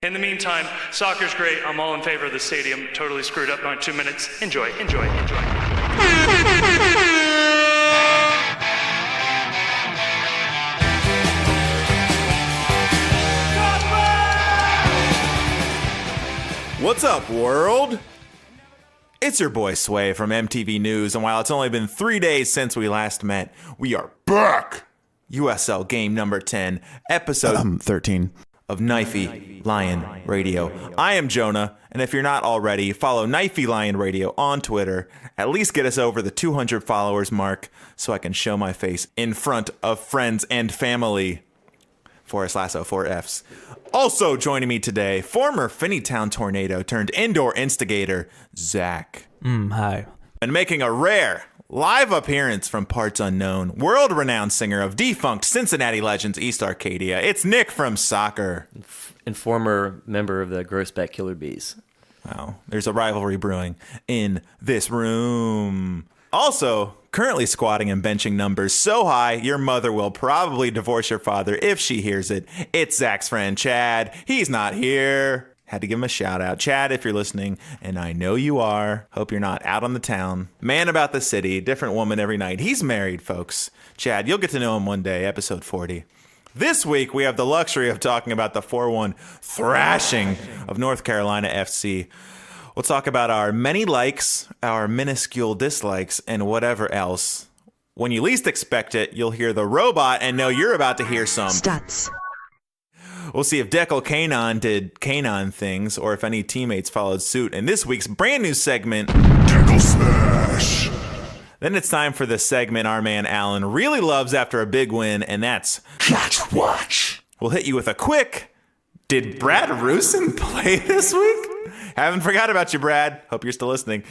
In the meantime, soccer's great. I'm all in favor of the stadium. Totally screwed up in 2 minutes. Enjoy. What's up, world? It's your boy Sway from MTV News, and while it's only been 3 days since we last met, we are back! USL game number 10, episode 13 of Knifey Lion Radio. I am Jonah, and if you're not already, follow Knifey Lion Radio on Twitter. At least get us over the 200 followers mark so I can show my face in front of friends and family. Forrest Lasso, 4 Fs. Also joining me today, former Finneytown Tornado turned indoor instigator, Zach. Hi. And making a rare live appearance from parts unknown, world-renowned singer of defunct Cincinnati Legends East Arcadia, it's Nick from Soccer. And former member of the Grossback Killer Bees. Wow, there's a rivalry brewing in this room. Also, currently squatting and benching numbers so high, your mother will probably divorce your father if she hears it. It's Zach's friend, Chad. He's not here. Had to give him a shout out. Chad, if you're listening, and I know you are, hope you're not out on the town. Man about the city, different woman every night. He's married, folks. Chad, you'll get to know him one day, episode 40. This week, we have the luxury of talking about the 4-1 thrashing of North Carolina FC. We'll talk about our many likes, our minuscule dislikes, and whatever else. When you least expect it, you'll hear the robot and know you're about to hear some stats. We'll see if Deckle Kanon did Kanon things, or if any teammates followed suit in this week's brand new segment, Deckle Smash. Then it's time for the segment our man Alan really loves after a big win, and that's Catch Watch. We'll hit you with a quick, did Brad Rusin play this week? Haven't forgot about you, Brad. Hope you're still listening.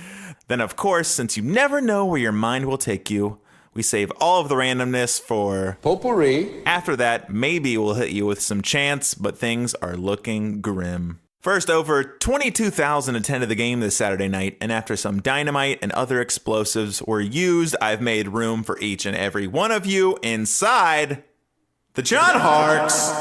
Then, of course, since you never know where your mind will take you, we save all of the randomness for potpourri. After that, maybe we'll hit you with some chants, but things are looking grim. First, over 22,000 attended the game this Saturday night, and after some dynamite and other explosives were used, I've made room for each and every one of you inside the John Hark's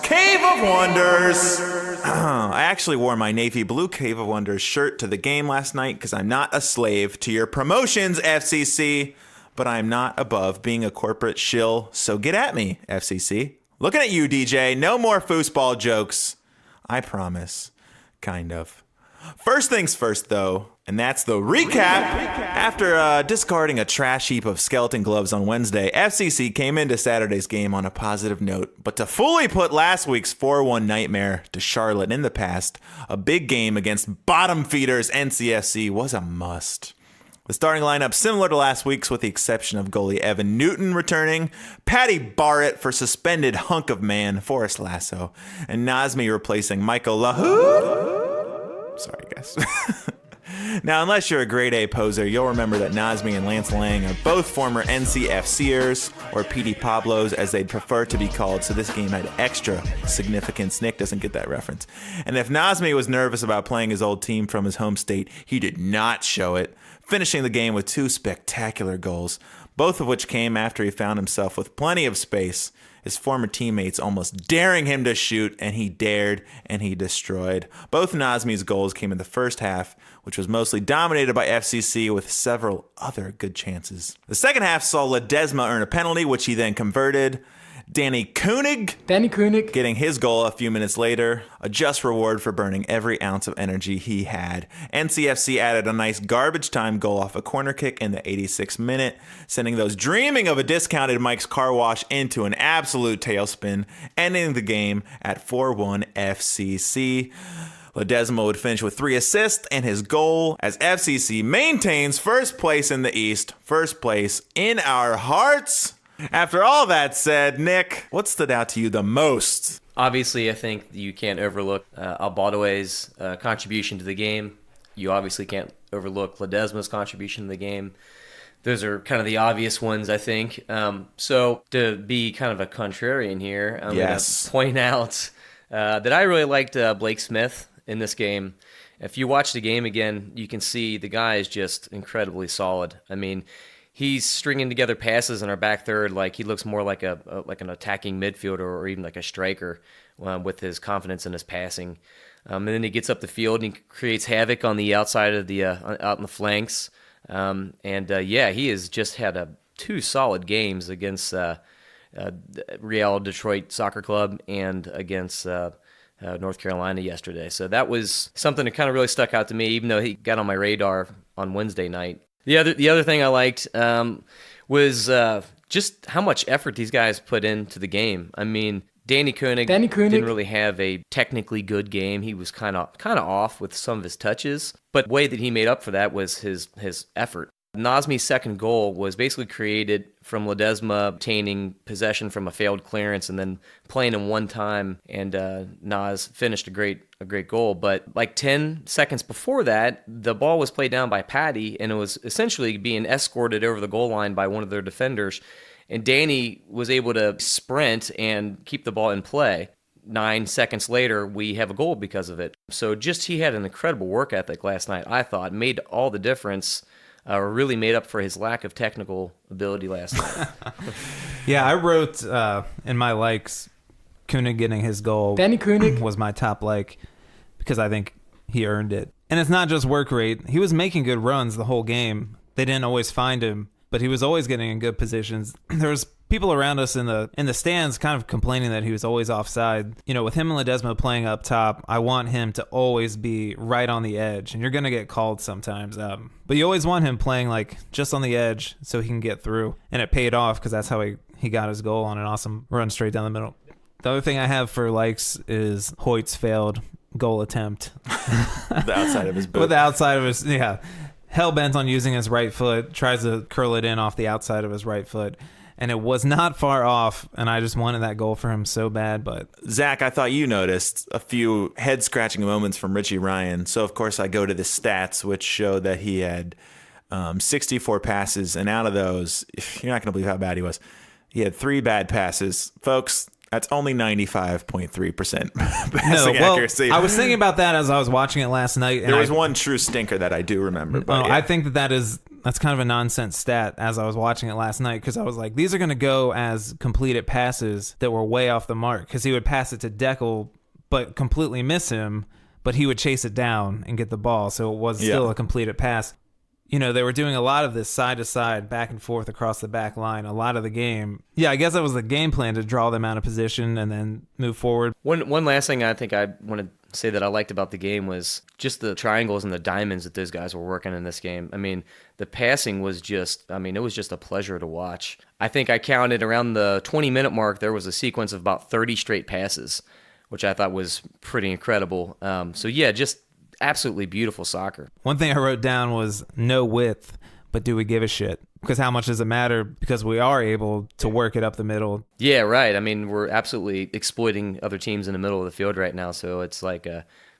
Cave of Wonders. I actually wore my navy blue Cave of Wonders shirt to the game last night because I'm not a slave to your promotions, FCC. But I'm not above being a corporate shill, so get at me, FCC. Looking at you, DJ. No more foosball jokes. I promise. Kind of. First things first, though, and that's the recap. After discarding a trash heap of skeleton gloves on Wednesday, FCC came into Saturday's game on a positive note. But to fully put last week's 4-1 nightmare to Charlotte in the past, a big game against bottom feeders NCFC was a must. The starting lineup similar to last week's with the exception of goalie Evan Newton returning, Paddy Barrett for suspended hunk of man Forrest Lasso, and Nazmi replacing Michael Lahoud. Sorry, guys. Now, unless you're a grade A poser, you'll remember that Nazmi and Lance Lang are both former NCFCers, or PD Pablos as they'd prefer to be called, so this game had extra significance. Nick doesn't get that reference. And if Nazmi was nervous about playing his old team from his home state, he did not show it, finishing the game with 2 spectacular goals, both of which came after he found himself with plenty of space, his former teammates almost daring him to shoot, and he dared, and he destroyed. Both Nazmi's goals came in the first half, which was mostly dominated by FCC with several other good chances. The second half saw Ledesma earn a penalty, which he then converted. Danny Koenig getting his goal a few minutes later, a just reward for burning every ounce of energy he had. NCFC added a nice garbage time goal off a corner kick in the 86th minute, sending those dreaming of a discounted Mike's Car Wash into an absolute tailspin, ending the game at 4-1 FCC. Ledesma would finish with 3 assists and his goal as FCC maintains first place in the East, first place in our hearts. After all that said, Nick, what stood out to you the most? Obviously, I think you can't overlook Albadoe's contribution to the game. You obviously can't overlook Ledesma's contribution to the game. Those are kind of the obvious ones, I think. So to be kind of a contrarian here, I'm going to point out that I really liked Blake Smith in this game. If you watch the game again, you can see the guy is just incredibly solid. I mean, he's stringing together passes in our back third like he looks more like an attacking midfielder or even like a striker, with his confidence in his passing. And then he gets up the field and he creates havoc on the outside of the out in the flanks. He has just had 2 solid games against Real Detroit Soccer Club and against North Carolina yesterday. So that was something that kind of really stuck out to me, even though he got on my radar on Wednesday night. The other thing I liked was just how much effort these guys put into the game. I mean, Danny Koenig didn't really have a technically good game. He was kind of off with some of his touches, but the way that he made up for that was his effort. Nazmi's second goal was basically created from Ledesma obtaining possession from a failed clearance and then playing him one time, and Naz finished a great goal. But like 10 seconds before that, the ball was played down by Patty, and it was essentially being escorted over the goal line by one of their defenders. And Danny was able to sprint and keep the ball in play. 9 seconds later, we have a goal because of it. So just he had an incredible work ethic last night, I thought. Made all the difference. Really made up for his lack of technical ability last night. Yeah, I wrote in my likes, Koenig getting his goal. Danny Koenig was my top like because I think he earned it. And it's not just work rate. He was making good runs the whole game. They didn't always find him, but he was always getting in good positions. There was people around us in the stands kind of complaining that he was always offside. You know, with him and Ledesma playing up top, I want him to always be right on the edge, and you're going to get called sometimes. But you always want him playing like just on the edge so he can get through. And it paid off because that's how he got his goal on an awesome run straight down the middle. The other thing I have for likes is Hoyt's failed goal attempt. The outside of his boot. With the outside of his, yeah. Hell-bent on using his right foot, tries to curl it in off the outside of his right foot. And it was not far off, and I just wanted that goal for him so bad. But Zach, I thought you noticed a few head-scratching moments from Richie Ryan. So, of course, I go to the stats, which show that he had 64 passes, and out of those, you're not going to believe how bad he was. He had 3 bad passes. Folks, that's only 95.3% passing accuracy. I was thinking about that as I was watching it last night. There was one true stinker that I do remember. But I think that's kind of a nonsense stat as I was watching it last night, because I was like, these are going to go as completed passes that were way off the mark, because he would pass it to Deckel but completely miss him, but he would chase it down and get the ball, so it was still a completed pass. You know, they were doing a lot of this side to side, back and forth across the back line, a lot of the game. Yeah, I guess that was the game plan, to draw them out of position and then move forward. One last thing I think I want to say that I liked about the game was just the triangles and the diamonds that those guys were working in this game. I mean, the passing was it was just a pleasure to watch. I think I counted around the 20-minute mark, there was a sequence of about 30 straight passes, which I thought was pretty incredible. Just absolutely beautiful soccer. One thing I wrote down was no width, but do we give a shit? Because how much does it matter? Because we are able to work it up the middle. Yeah, right. I mean, we're absolutely exploiting other teams in the middle of the field right now, so it's like,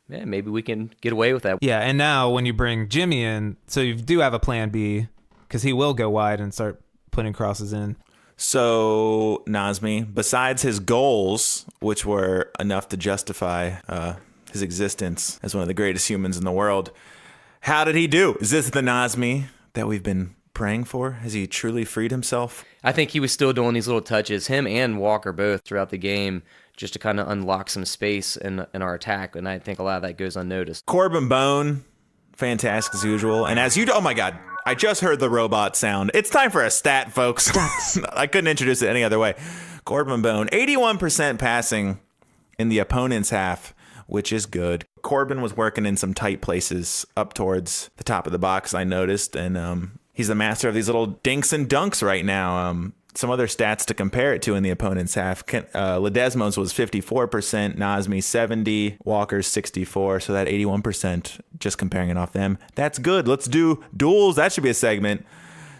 maybe we can get away with that. Yeah, and now when you bring Jimmy in, so you do have a plan B, because he will go wide and start putting crosses in. So, Nazmi, besides his goals, which were enough to justify his existence as one of the greatest humans in the world, how did he do? Is this the Nazmi that we've been praying for? Has he truly freed himself? I think he was still doing these little touches, him and Walker both, throughout the game, just to kind of unlock some space in our attack, and I think a lot of that goes unnoticed. Corbin Bone, fantastic as usual. And as you... Oh, my God. I just heard the robot sound. It's time for a stat, folks. I couldn't introduce it any other way. Corbin Bone, 81% passing in the opponent's half, which is good. Corbin was working in some tight places up towards the top of the box, I noticed, and he's the master of these little dinks and dunks right now. Some other stats to compare it to in the opponent's half. Ledesma's was 54%, Nazmi 70, Walker's 64, so that 81%, just comparing it off them. That's good. Let's do duels. That should be a segment.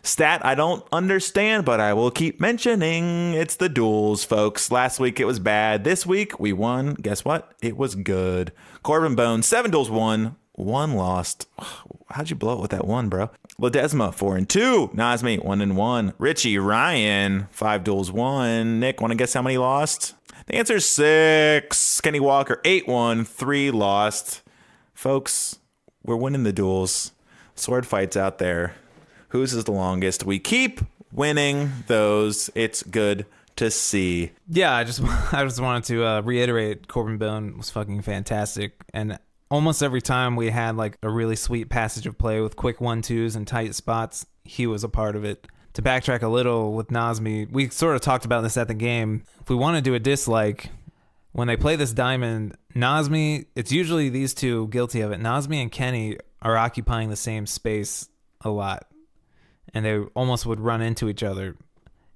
Stat I don't understand, but I will keep mentioning. It's the duels, folks. Last week it was bad. This week we won. Guess what? It was good. Corbin Bone, 7 duels won, 1 lost. How'd you blow it with that 1, bro? Ledesma, 4-2. Nazmi, 1-1. Richie Ryan, 5 duels won. Nick, want to guess how many lost? The answer is 6. Kenny Walker, 8-1, 3 lost. Folks, we're winning the duels. Sword fights out there. Whose is the longest? We keep winning those. It's good to see. Yeah, I just wanted to reiterate Corbin Bone was fucking fantastic. And almost every time we had like a really sweet passage of play with quick 1-2s and tight spots, he was a part of it. To backtrack a little with Nazmi, we sort of talked about this at the game. If we want to do a dislike, when they play this diamond, Nazmi, it's usually these two guilty of it. Nazmi and Kenny are occupying the same space a lot, and they almost would run into each other.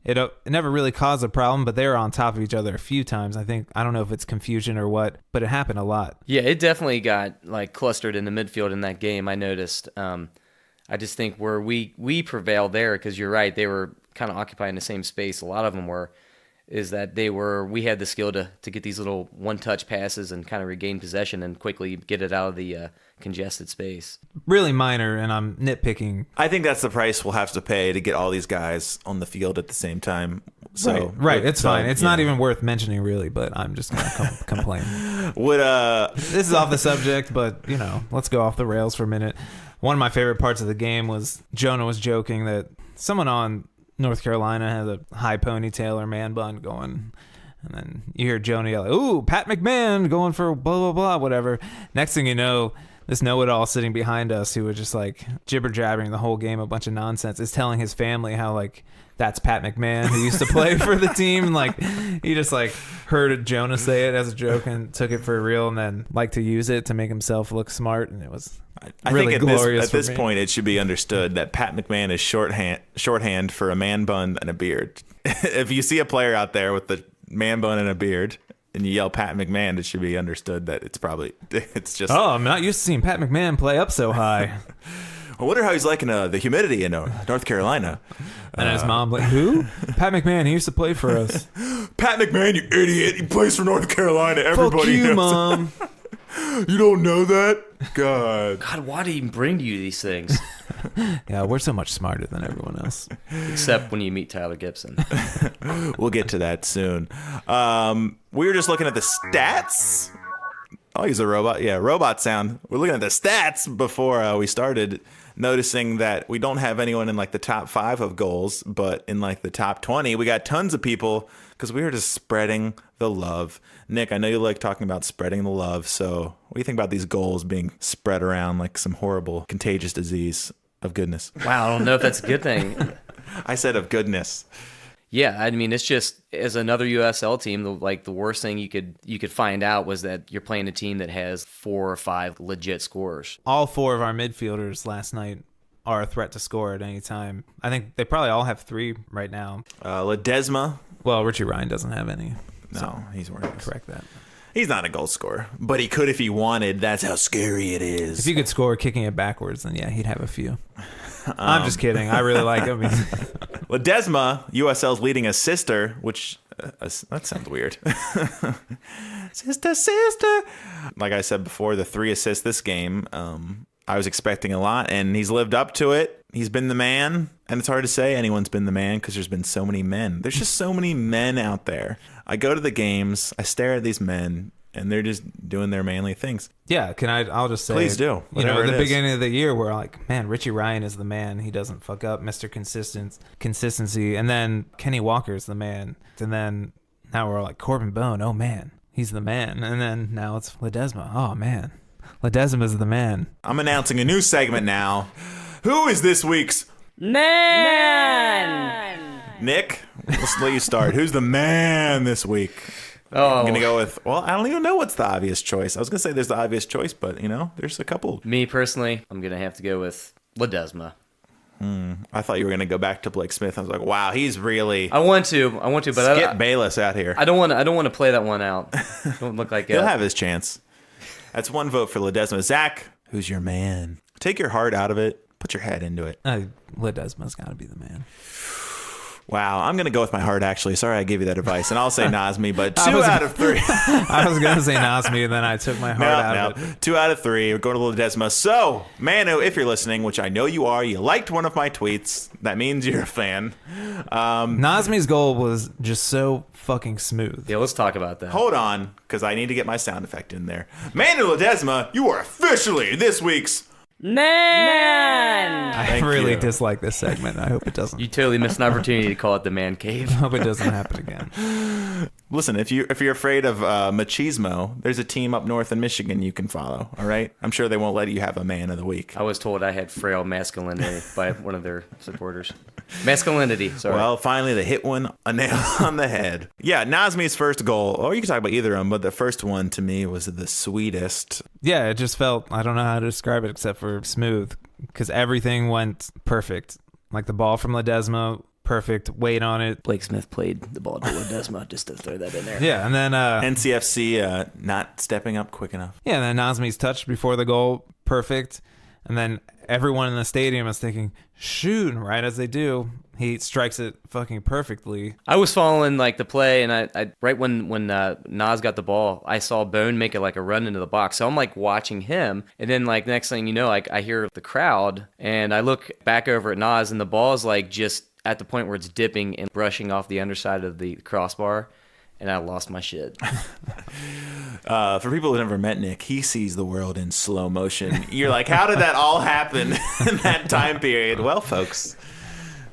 It never really caused a problem, but they were on top of each other a few times. I don't know if it's confusion or what, but it happened a lot. Yeah, it definitely got like clustered in the midfield in that game. I noticed. I just think where we prevailed there, because you're right, they were kind of occupying the same space. A lot of them were. Is that we had the skill to get these little one-touch passes and kind of regain possession and quickly get it out of the congested space. Really minor, and I'm nitpicking. I think that's the price we'll have to pay to get all these guys on the field at the same time. So right. It's fine. It's not even worth mentioning, really, but I'm just going to complain. This is off the subject, but, let's go off the rails for a minute. One of my favorite parts of the game was Jonah was joking that someone on North Carolina has a high ponytail or man bun going, and then you hear Jonah yell, "Ooh, Pat McMahon going for blah blah blah, whatever." Next thing you know, this know-it-all sitting behind us, who was just like jibber jabbering the whole game, a bunch of nonsense, is telling his family how like that's Pat McMahon who used to play for the team. And like he just like heard Jonah say it as a joke and took it for real, and then liked to use it to make himself look smart, and it was. I really think glorious at this point, it should be understood that Pat McMahon is shorthand for a man bun and a beard. If you see a player out there with the man bun and a beard, and you yell Pat McMahon, it should be understood that it's just. Oh, I'm not used to seeing Pat McMahon play up so high. I wonder how he's liking the humidity in North Carolina. And his mom like, who? Pat McMahon. He used to play for us. Pat McMahon, you idiot! He plays for North Carolina. Everybody Fuck you, knows. Mom. You don't know that? God, why do you even bring you these things? Yeah, we're so much smarter than everyone else. Except when you meet Tyler Gibson. We'll get to that soon. We were just looking at the stats. I'll use a robot. Yeah, robot sound. We're looking at the stats before we started, noticing that we don't have anyone in like the top 5 of goals, but in like the top 20, we got tons of people because we were just spreading the love. Nick, I know you like talking about spreading the love. So what do you think about these goals being spread around like some horrible contagious disease of goodness? Wow, I don't know if that's a good thing. I said of goodness. Yeah, I mean, it's just as another USL team, the worst thing you could find out was that you're playing a team that has 4 or 5 legit scorers. All 4 of our midfielders last night are a threat to score at any time. I think they probably all have 3 right now. Ledesma. Well, Richie Ryan doesn't have any. No, he's working. Correct that. He's not a goal scorer, but he could if he wanted. That's how scary it is. If he could score kicking it backwards, then yeah, he'd have a few. I'm just kidding. I really like him. Ledesma, USL's leading assister, which that sounds weird. Sister. Like I said before, the 3 assists this game. I was expecting a lot, and he's lived up to it. He's been the man, and it's hard to say anyone's been the man because there's been so many men. There's just so many men out there. I go to the games, I stare at these men, and they're just doing their manly things. Yeah, I'll just say, please do. At the beginning of the year, we're like, man, Richie Ryan is the man. He doesn't fuck up, Mr. Consistency. And then Kenny Walker's the man. And then now we're like, Corbin Bone, oh man, he's the man. And then now it's Ledesma, oh man, Ledesma's the man. I'm announcing a new segment now. Who is this week's Man? Nick, let's let you start. Who's the man this week? Oh, I'm going to go with, well, I don't even know what's the obvious choice. I was going to say there's the obvious choice, but, there's a couple. Me personally, I'm going to have to go with Ledesma. I thought you were going to go back to Blake Smith. I was like, wow, he's really... I want to, but Skip Bayless out here. I don't want to play that one out. Don't look like He'll have his chance. That's 1 vote for Ledesma. Zach, who's your man? Take your heart out of it. Put your head into it. Ledesma's got to be the man. Wow, I'm going to go with my heart, actually. Sorry I gave you that advice. And I'll say Nazmi, but 2 out of 3. I was going to say Nazmi, and then I took my heart out of it. 2 out of 3. We're going to Ledesma. So, Manu, if you're listening, which I know you are, you liked one of my tweets. That means you're a fan. Nazmi's goal was just so fucking smooth. Yeah, let's talk about that. Hold on, because I need to get my sound effect in there. Manu Ledesma, you are officially this week's Man! I Thank really you. dislike this segment. I hope it doesn't. You totally missed an opportunity to call it the man cave. I hope it doesn't happen again. Listen, if you're afraid of machismo, there's a team up north in Michigan you can follow. All right, I'm sure they won't let you have a man of the week. I was told I had frail masculinity by one of their supporters. Masculinity, sorry. Well, finally, they hit one a nail on the head. Yeah, Nazmi's first goal, or you can talk about either of them, but the first one to me was the sweetest. Yeah, it just felt, I don't know how to describe it except for smooth, because everything went perfect. Like the ball from Ledesma, perfect weight on it. Blake Smith played the ball to Ledesma, just to throw that in there. Yeah, and then NCFC not stepping up quick enough. yeah, and then Nazmi's touch before the goal, perfect. And then everyone in the stadium is thinking, shoot, and right as they do, he strikes it fucking perfectly. I was following like the play, and I right when Nas got the ball, I saw Bone make it like a run into the box. So I'm like watching him, and then like next thing you know, like I hear the crowd, and I look back over at Nas, and the ball's like just at the point where it's dipping and brushing off the underside of the crossbar, and I lost my shit. For people who've never met Nick, he sees the world in slow motion. You're like, how did that all happen in that time period? Well, folks,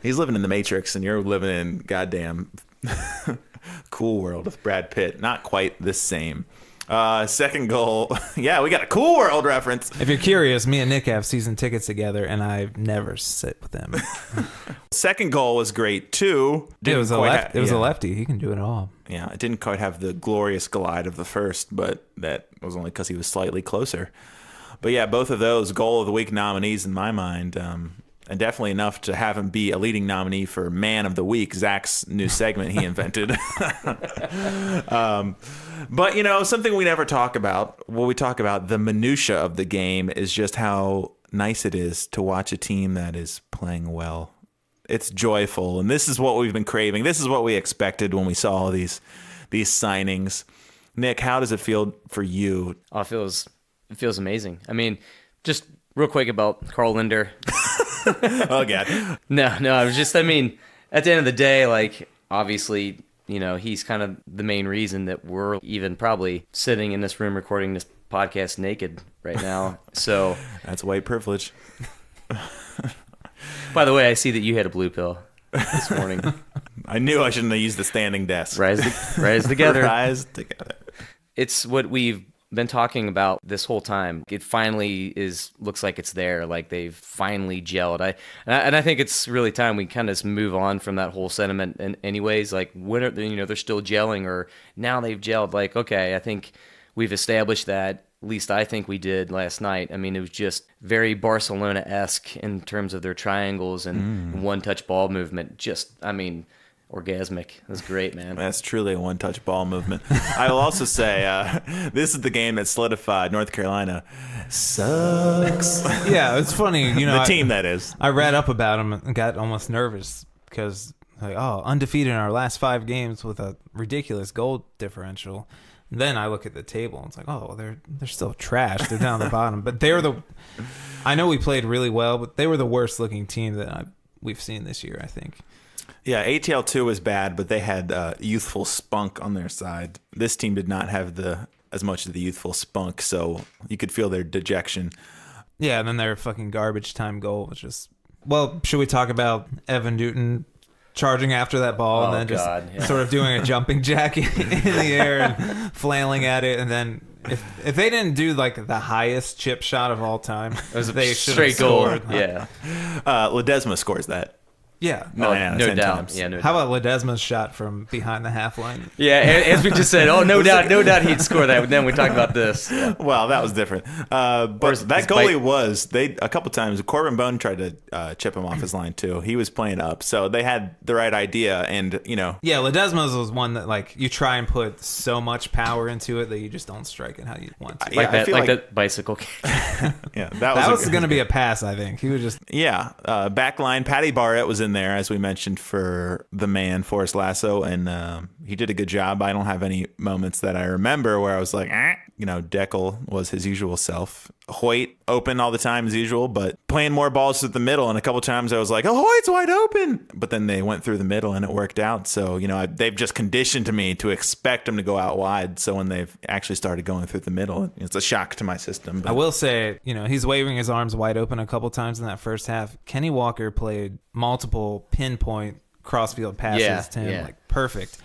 he's living in the Matrix, and you're living in goddamn Cool World with Brad Pitt. Not quite the same. Second goal. Yeah, we got a Cool World reference. If you're curious, me and Nick have season tickets together, and I've never sit with them. Second goal was great, too. It was a Yeah. lefty. He can do it all. Yeah, it didn't quite have the glorious glide of the first, but that was only because he was slightly closer. But yeah, both of those goal of the week nominees in my mind, and definitely enough to have him be a leading nominee for Man of the Week, Zach's new segment he invented. But, you know, something we never talk about, when we talk about the minutia of the game, is just how nice it is to watch a team that is playing well. It's joyful, and this is what we've been craving. This is what we expected when we saw all these signings. Nick, how does it feel for you? Oh, it feels amazing. I mean, just real quick about Carl Linder. Oh, God. No, I was just, I mean, at the end of the day, like, obviously, you know, he's kind of the main reason that we're even probably sitting in this room recording this podcast naked right now. So That's white privilege. by the way, I see that you had a blue pill this morning. I knew I shouldn't have used the standing desk. Rise together. Rise together. It's what we've been talking about this whole time. It finally looks like it's there. Like they've finally gelled. I think it's really time we kind of move on from that whole sentiment. And anyways, like when are they're still gelling, or now they've gelled. Like, okay, I think we've established that. At least I think we did last night. I mean, it was just very Barcelona-esque in terms of their triangles and one-touch ball movement. Just, I mean, orgasmic. It was great, man. That's truly a one-touch ball movement. I will also say this is the game that solidified North Carolina sucks. Yeah, it's funny. You know, The team, that is. I read up about him and got almost nervous because, like, undefeated in our last 5 games with a ridiculous goal differential. And then I look at the table and it's like, oh, they're still trash. They're down the bottom. But I know we played really well, but they were the worst looking team that we've seen this year, I think. Yeah, ATL2 was bad, but they had youthful spunk on their side. This team did not have as much of the youthful spunk, so you could feel their dejection. Yeah, and then their fucking garbage time goal was just... Well, should we talk about Evan Newton charging after that ball and then just sort of doing a jumping jack in the air and flailing at it, and then if they didn't do like the highest chip shot of all time, It was a they should straight have goal. scored. Yeah. Ledesma scores that. Yeah. No 9 out of 10 doubt. times. Yeah, no How doubt. about Ledesma's shot from behind the half line? Yeah, as we just said, no doubt he'd score that. But then we talk about this. Yeah. Well, that was different. But that goalie a couple times, Corbin Bone tried to chip him off his line too. He was playing up. So they had the right idea, and, you know. Yeah, Ledesma's was one that, like, you try and put so much power into it that you just don't strike it how you want to. Yeah, I feel like that bicycle kick. Yeah, That was going to be a pass, I think. He was just... Yeah, back line, Patty Barrett was in there, as we mentioned, for the man, Forrest Lasso, and he did a good job. I don't have any moments that I remember where I was like, Deckel was his usual self. Hoyt open all the time as usual, but playing more balls through the middle. And a couple times I was like, oh, Hoyt's wide open. But then they went through the middle and it worked out. So, they've just conditioned me to expect him to go out wide. So when they've actually started going through the middle, it's a shock to my system. But I will say, he's waving his arms wide open a couple times in that first half. Kenny Walker played multiple pinpoint crossfield passes to him, like perfect.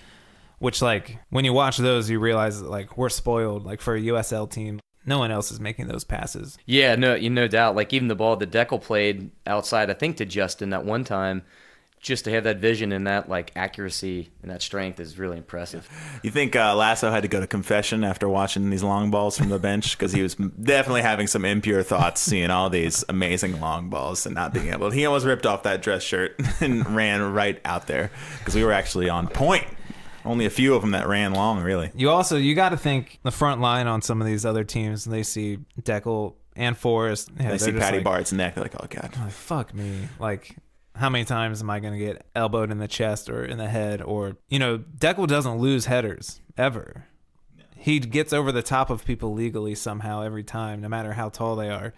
Which, like, when you watch those, you realize that, like, we're spoiled. Like, for a USL team, no one else is making those passes. Yeah, no doubt. Like, even the ball that Deckel played outside, I think, to Justin that one time, just to have that vision and that, like, accuracy and that strength is really impressive. You think Lasso had to go to confession after watching these long balls from the bench? Because he was definitely having some impure thoughts seeing all these amazing long balls and not being able. He almost ripped off that dress shirt and ran right out there because we were actually on point. Only a few of them that ran long, really. You got to think the front line on some of these other teams, they see Deckel and Forrest. Yeah, they see Patty Bart's neck. They're like, oh, God. Like, fuck me. Like, how many times am I going to get elbowed in the chest or in the head? Or, Deckel doesn't lose headers, ever. Yeah. He gets over the top of people legally somehow every time, no matter how tall they are.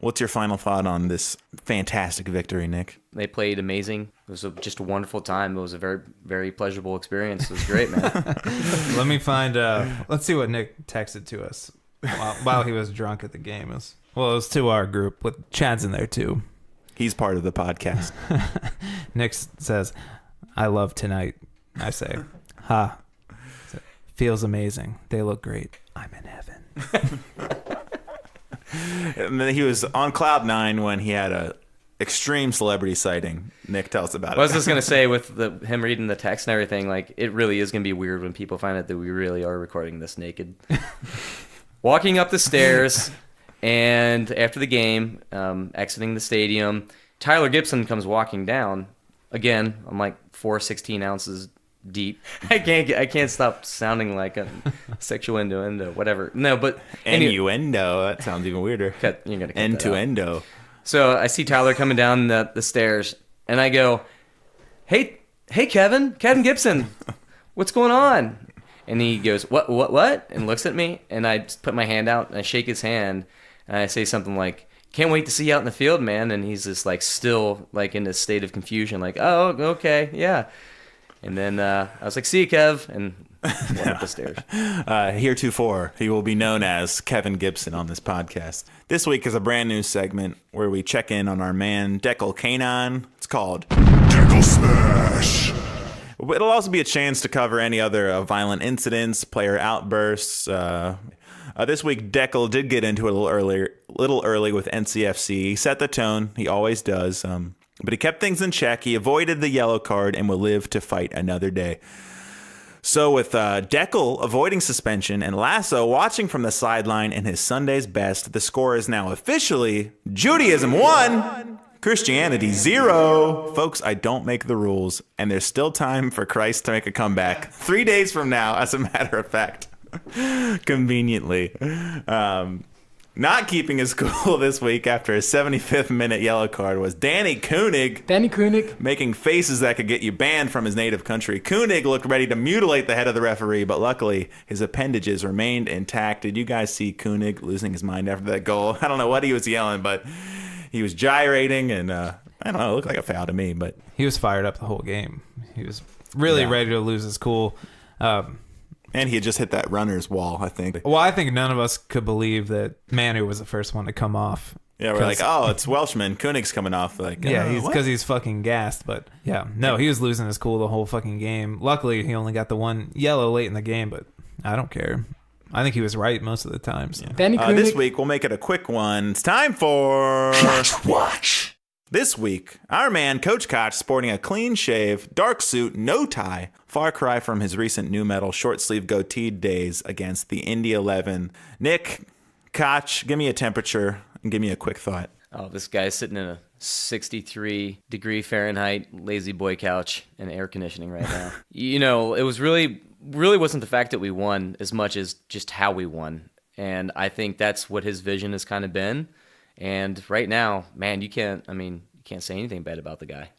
What's your final thought on this fantastic victory, Nick? They played amazing. It was just a wonderful time. It was a very, very pleasurable experience. It was great, man. Let me find, let's see what Nick texted to us while he was drunk at the game. It was to our group with Chad's in there too. He's part of the podcast. Nick says, I love tonight. I say, ha. Feels amazing. They look great. I'm in heaven. And then he was on cloud nine when he had a extreme celebrity sighting. Nick, tell us about it. I was just going to say, with him reading the text and everything, like, it really is going to be weird when people find out that we really are recording this naked. Walking up the stairs, and after the game, exiting the stadium, Tyler Gibson comes walking down. Again, I'm like 4 16-ounces deep. I can't stop sounding like a sexual innuendo, whatever. No, but innuendo. That sounds even weirder. You're gonna cut end that to out. endo. So I see Tyler coming down the stairs, and I go, "Hey, Kevin Gibson, what's going on?" And he goes, "What?" and looks at me, and I just put my hand out and I shake his hand, and I say something like, "Can't wait to see you out in the field, man." And he's just like still like in a state of confusion, like, "Oh, okay, yeah." And then I was like, "See you, Kev," and went up the stairs. Heretofore, he will be known as Kevin Gibson on this podcast. This week is a brand new segment where we check in on our man, Deckel Canine. It's called Deckel Smash. It'll also be a chance to cover any other violent incidents, player outbursts. This week, Deckel did get into it a little early with NCFC. He set the tone. He always does. But he kept things in check. He avoided the yellow card and will live to fight another day. So with Deckel avoiding suspension and Lasso watching from the sideline in his Sunday's best, the score is now officially Judaism 1, Christianity 0. Folks, I don't make the rules, and there's still time for Christ to make a comeback. 3 days from now, as a matter of fact. Conveniently. Not keeping his cool this week after a 75th minute yellow card was Danny Koenig. Making faces that could get you banned from his native country. Koenig looked ready to mutilate the head of the referee, but luckily his appendages remained intact. Did you guys see Koenig losing his mind after that goal? I don't know what he was yelling, but he was gyrating, and I don't know, it looked like a foul to me. But he was fired up the whole game. He was really ready to lose his cool. And he had just hit that runner's wall, I think. Well, I think none of us could believe that Manu was the first one to come off. Yeah, we're like, oh, it's Welshman. Koenig's coming off. Like, yeah, because he's fucking gassed. But yeah, no, he was losing his cool the whole fucking game. Luckily, he only got the one yellow late in the game, but I don't care. I think he was right most of the time. So. This week, we'll make it a quick one. It's time for Watch. This week, our man, Coach Koch, sporting a clean shave, dark suit, no tie. Far cry from his recent new metal short sleeve goateed days against the Indy 11. Nick, Koch, give me a temperature and give me a quick thought. Oh, this guy's sitting in a 63-degree Fahrenheit lazy boy couch and air conditioning right now. It was really wasn't the fact that we won as much as just how we won. And I think that's what his vision has kind of been. And right now, man, you can't say anything bad about the guy.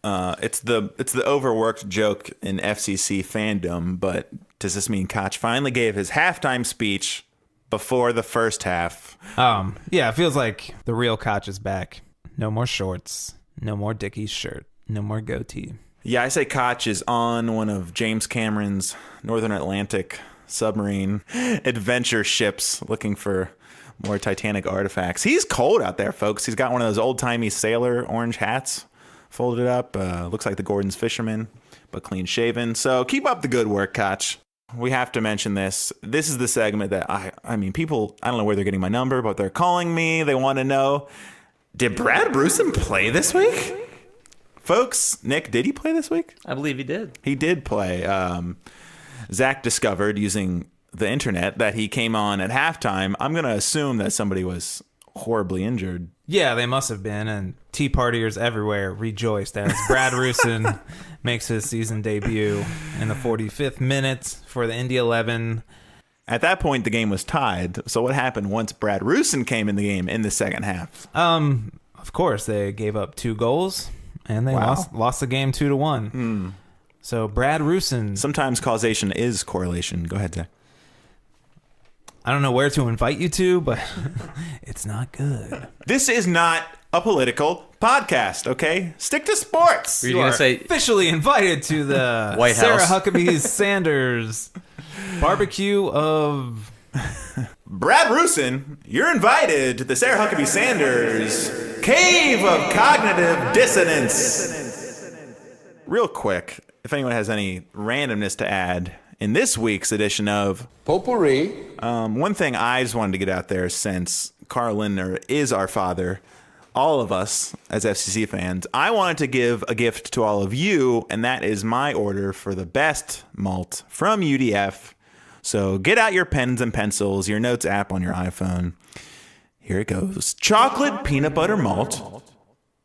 It's the overworked joke in FCC fandom, but does this mean Koch finally gave his halftime speech before the first half. Yeah, it feels like the real Koch is back. No more shorts. No more Dickies shirt. No more goatee. Yeah, I say Koch is on one of James Cameron's Northern Atlantic submarine adventure ships looking for more Titanic artifacts. He's cold out there, folks. He's got one of those old-timey sailor orange hats folded up. Looks like the Gordon's fisherman, but clean-shaven. So keep up the good work, Koch. We have to mention this. This is the segment that, I mean, people, I don't know where they're getting my number, but they're calling me. They want to know, did Brad Brusen play this week? Folks, Nick, did he play this week? I believe he did. He did play. Zach discovered using the internet that he came on at halftime. I'm going to assume that somebody was horribly injured. Yeah, they must have been, and tea partiers everywhere rejoiced as Brad Rusin makes his season debut in the 45th minute for the Indy 11. At that point, the game was tied. So what happened once Brad Rusin came in the game in the second half? Of course, they gave up 2 goals, and they lost the game 2-1. So Brad Rusin. Sometimes causation is correlation. Go ahead, Zach. I don't know where to invite you to, but it's not good. This is not a political podcast, okay? Stick to sports. Were you going to say Officially invited to the White Sarah House. Huckabee Sanders barbecue of... Brad Rusin, you're invited to the Sarah Huckabee Sanders Cave of Cognitive Dissonance. Real quick, if anyone has any randomness to add, in this week's edition of Potpourri. One thing I just wanted to get out there, since Carl Lindner is our father, all of us as FCC fans, I wanted to give a gift to all of you, and that is my order for the best malt from UDF. So get out your pens and pencils, your notes app on your iPhone. Here it goes. Chocolate peanut butter malt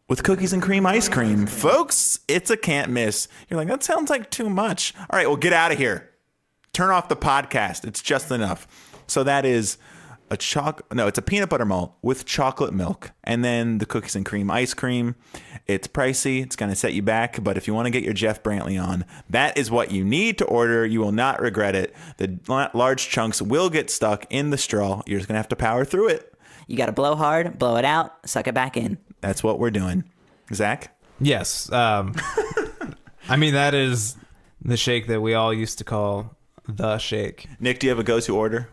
with cookies and cream ice cream. Folks, it's a can't miss. You're like, that sounds like too much. All right, well, get out of here. Turn off the podcast. It's just enough. So that is it's a peanut butter malt with chocolate milk, and then the cookies and cream ice cream. It's pricey. It's going to set you back, but if you want to get your Jeff Brantley on, that is what you need to order. You will not regret it. The large chunks will get stuck in the straw. You're just going to have to power through it. You got to blow hard, blow it out, suck it back in. That's what we're doing. Zach? Yes. I mean, that is the shake that we all used to call the shake. Nick, do you have a go-to order?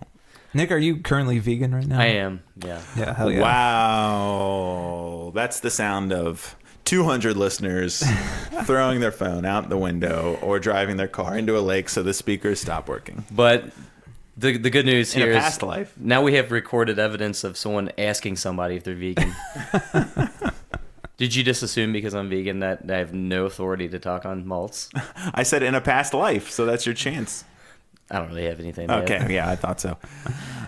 Nick, are you currently vegan right now? I am, yeah. Yeah, hell yeah. Wow. That's the sound of 200 listeners throwing their phone out the window or driving their car into a lake so the speakers stop working. But the good news In here a is past life. now we have recorded evidence of someone asking somebody if they're vegan. Did you just assume because I'm vegan that I have no authority to talk on malts? I said in a past life, so that's your chance. I don't really have anything to Okay, add. yeah, I thought so.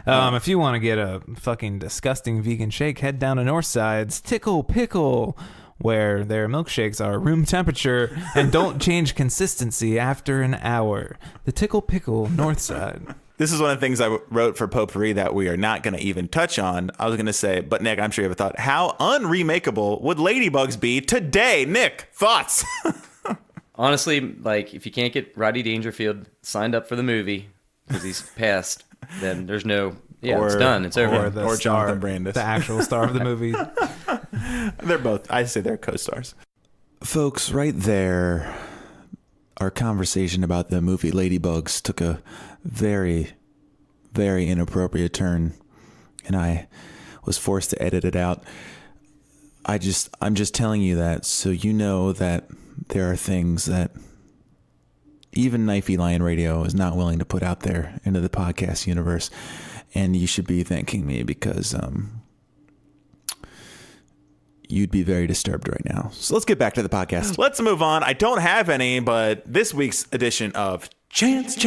If you want to get a fucking disgusting vegan shake, head down to Northside's Tickle Pickle, where their milkshakes are room temperature and don't change consistency after an hour. The Tickle Pickle Northside. This is one of the things I wrote for Potpourri that we are not going to even touch on. I was going to say, but Nick, I'm sure you have a thought. How unremakeable would Ladybugs be today? Nick, thoughts? Honestly, like, if you can't get Rodney Dangerfield signed up for the movie because he's passed, then there's no... Yeah, it's done. It's over. Or Jonathan Brandis. The actual star of the movie. They're both, I say they're co-stars. Folks, right there, our conversation about the movie Ladybugs took a very, very inappropriate turn, and I was forced to edit it out. I'm just telling you that so you know that there are things that even Knifey Lion Radio is not willing to put out there into the podcast universe, and you should be thanking me because you'd be very disturbed right now. So let's get back to the podcast. Let's move on. I don't have any, but this week's edition of Chants.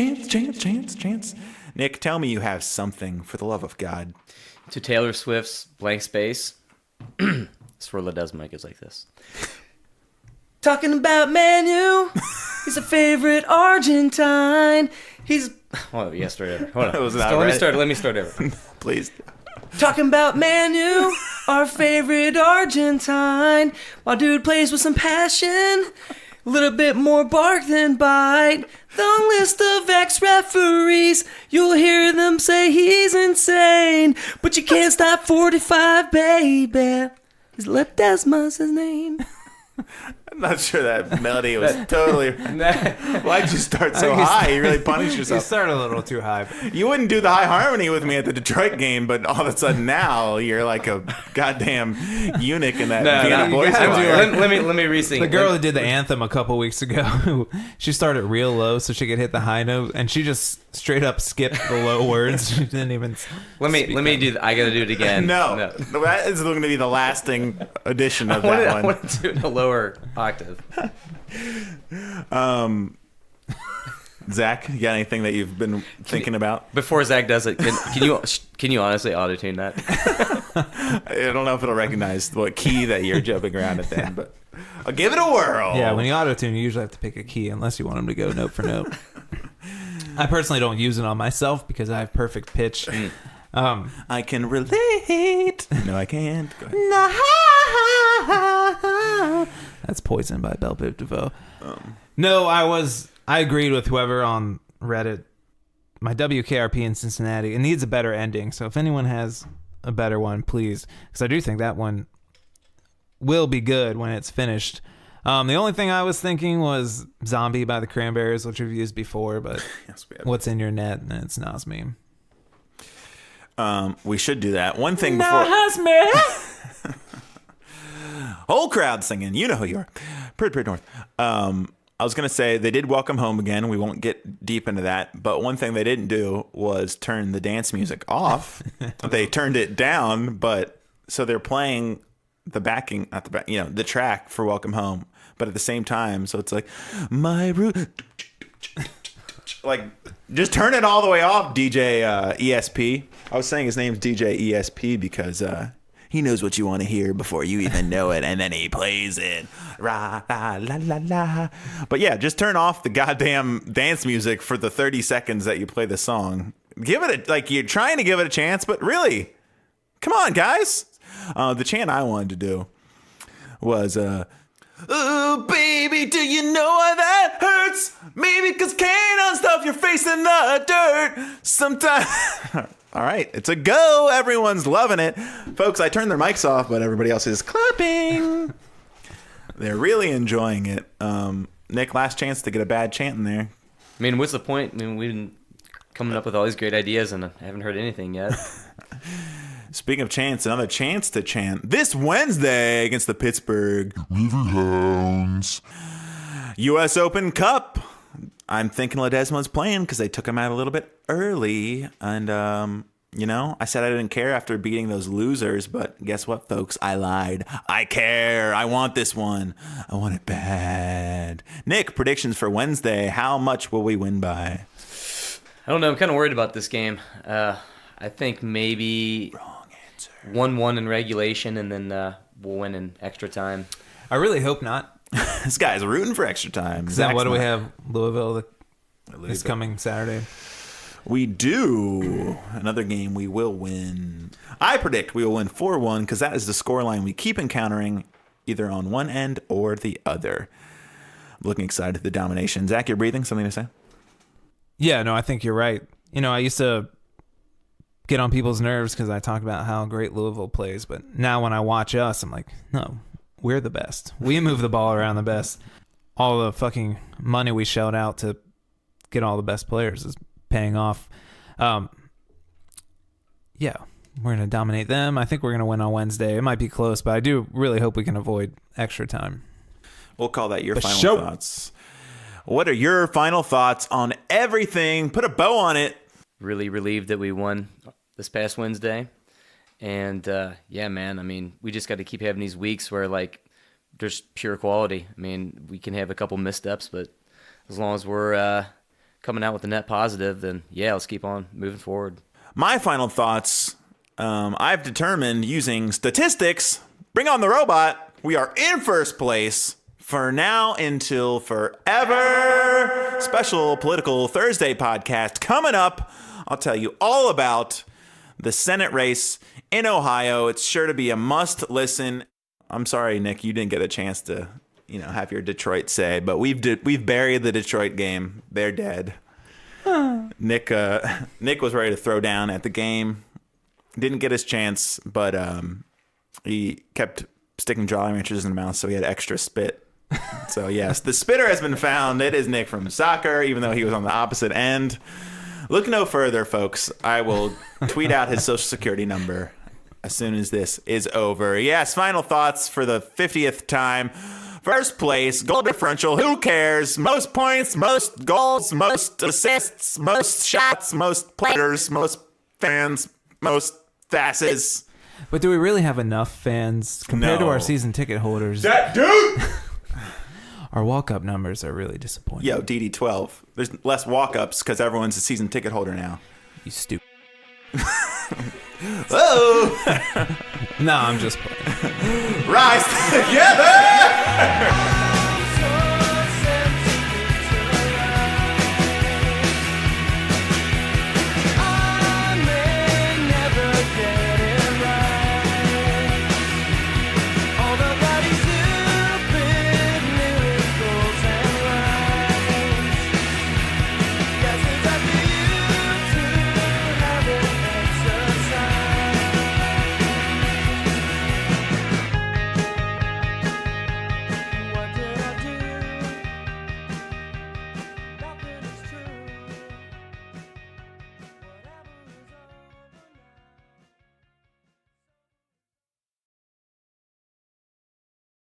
Nick, tell me you have something, for the love of God. To Taylor Swift's Blank Space, Swirl Ledesma goes like this. Talking about Manu, he's a favorite Argentine. He's... Oh, yeah, start over. Hold on. Was that So right? let me start over. Please. Talking about Manu, our favorite Argentine. My dude plays with some passion, a little bit more bark than bite. Long list of ex-referees, you'll hear them say he's insane. But you can't stop 45, baby. His Ledesma's his name. I'm not sure that melody was totally. Why'd you start so high? You really punished You yourself. started a little too high. You wouldn't do the high harmony with me at the Detroit game, but all of a sudden now you're like a goddamn eunuch in that Vienna boys gotta choir. do Let me re-sing. The girl who did the anthem a couple weeks ago, she started real low so she could hit the high note, and she just straight up skipped the low words. She didn't even. Let me do. I gotta do it again. No, that is going to be the lasting edition of that I one. want to do it in a lower octave. Zach, you got anything that you've been thinking about? Before Zach does it, can you honestly auto-tune that? I don't know if it'll recognize what key that you're jumping around at then, but I'll give it a whirl. Yeah, when you auto tune, you usually have to pick a key unless you want them to go note for note. I personally don't use it on myself because I have perfect pitch. I can relate. No, I can't. Go ahead. That's Poison by Belle Biv DeVoe. No, I agreed with whoever on Reddit. My WKRP in Cincinnati, it needs a better ending. So if anyone has a better one, please. Because I do think that one will be good when it's finished. The only thing I was thinking was Zombie by the Cranberries, which we've used before, but Yes, we have. What's in Your Net, and it's Nazmi. We should do that. One thing before. Whole crowd singing. You know who you are. Pretty North. I was going to say they did Welcome Home again. We won't get deep into that. But one thing they didn't do was turn the dance music off. They turned it down, but so they're playing the backing, not the back, the track for Welcome Home. But at the same time, so it's like, my root. Like, just turn it all the way off, DJ ESP. I was saying his name's DJ ESP because he knows what you want to hear before you even know it, and then he plays it. Ra, la, la, la, la. But yeah, just turn off the goddamn dance music for the 30 seconds that you play the song. Give it you're trying to give it a chance, but really, come on, guys. The chant I wanted to do was, "Ooh, baby, do you know why that hurts? Maybe 'cause can't stuff your face in the dirt. Sometimes." All right, it's a go. Everyone's loving it. Folks, I turned their mics off, but everybody else is clapping. They're really enjoying it. Nick, last chance to get a bad chant in there. I mean, what's the point? I mean, we've been coming up with all these great ideas, and I haven't heard anything yet. Speaking of chants, another chance to chant this Wednesday against the Pittsburgh Riverhounds. U.S. Open Cup. I'm thinking Ledesma's playing because they took him out a little bit early. And, I said I didn't care after beating those losers. But guess what, folks? I lied. I care. I want this one. I want it bad. Nick, predictions for Wednesday. How much will we win by? I don't know. I'm kind of worried about this game. I think maybe Wrong answer. 1-1 in regulation, and then we'll win in extra time. I really hope not. This guy's rooting for extra time. Then what do we have? Louisville this coming Saturday. We do. Another game we will win. I predict we will win 4-1 because that is the scoreline we keep encountering either on one end or the other. I'm looking excited at the domination. Zach, you're breathing? Something to say? Yeah, no, I think you're right. I used to get on people's nerves because I talk about how great Louisville plays, but now when I watch us, I'm like, no, we're the best. We move the ball around the best. All the fucking money we shelled out to get all the best players is paying off. Yeah, we're going to dominate them. I think we're going to win on Wednesday. It might be close, but I do really hope we can avoid extra time. We'll call that your final thoughts. What are your final thoughts on everything? Put a bow on it. Really relieved that we won this past Wednesday. And, yeah, man, I mean, we just got to keep having these weeks where, there's pure quality. I mean, we can have a couple missteps, but as long as we're coming out with a net positive, then, yeah, let's keep on moving forward. My final thoughts, I've determined using statistics, bring on the robot, we are in first place for now until forever. Special Political Thursday podcast coming up. I'll tell you all about the Senate race in Ohio. It's sure to be a must listen. I'm sorry, Nick, you didn't get a chance to, have your Detroit say. But we've buried the Detroit game. They're dead. Nick was ready to throw down at the game. Didn't get his chance, but he kept sticking Jolly Ranchers in the mouth, so he had extra spit. So yes, the spitter has been found. It is Nick from Soccer, even though he was on the opposite end. Look no further, folks. I will tweet out his social security number as soon as this is over. Yes, final thoughts for the 50th time. First place, goal differential, who cares? Most points, most goals, most assists, most shots, most players, most fans, most fasces. But do we really have enough fans compared to No. our season ticket holders? That dude! Our walk-up numbers are really disappointing. Yo, DD12. There's less walk-ups because everyone's a season ticket holder now. You stupid. Oh! No, I'm just playing. Rise together!